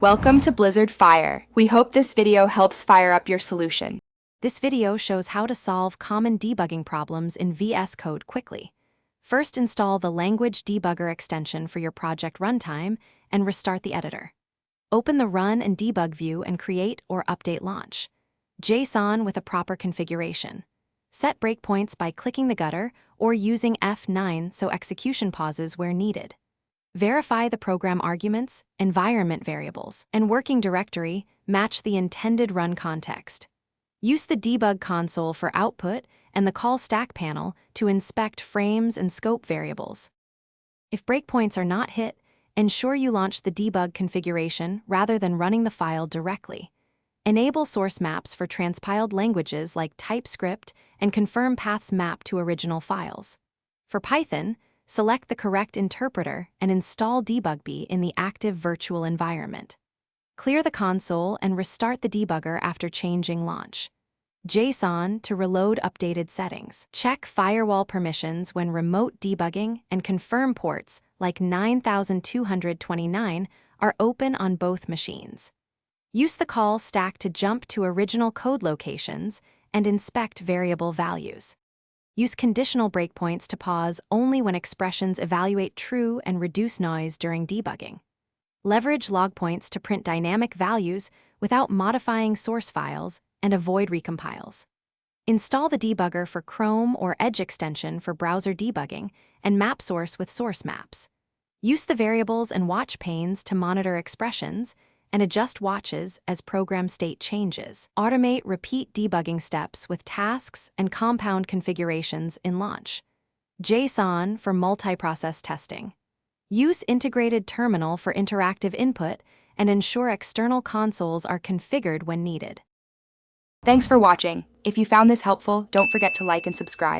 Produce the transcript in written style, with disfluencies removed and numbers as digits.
Welcome to Blizzard Fire. We hope this video helps fire up your solution. This video shows how to solve common debugging problems in Vscode quickly. First, install the Language Debugger extension for your project runtime and restart the editor. Open the Run and Debug view and create or update launch. JSON with a proper configuration. Set breakpoints by clicking the gutter or using F9 so execution pauses where needed. Verify the program arguments, environment variables, and working directory match the intended run context. Use the debug console for output and the call stack panel to inspect frames and scope variables. If breakpoints are not hit, ensure you launch the debug configuration rather than running the file directly. Enable source maps for transpiled languages like TypeScript and confirm paths map to original files. For Python, select the correct interpreter and install Debug in the active virtual environment. Clear the console and restart the debugger after changing launch. JSON to reload updated settings. Check firewall permissions when remote debugging and confirm ports like 9229 are open on both machines. Use the call stack to jump to original code locations and inspect variable values. Use conditional breakpoints to pause only when expressions evaluate true and reduce noise during debugging. Leverage log points to print dynamic values without modifying source files and avoid recompiles. Install the debugger for Chrome or Edge extension for browser debugging and map source with source maps. Use the variables and watch panes to monitor expressions and adjust watches as program state changes. Automate repeat debugging steps with tasks and compound configurations in launch. JSON for multiprocess testing. Use integrated terminal for interactive input and ensure external consoles are configured when needed. Thanks for watching. If you found this helpful, don't forget to like and subscribe.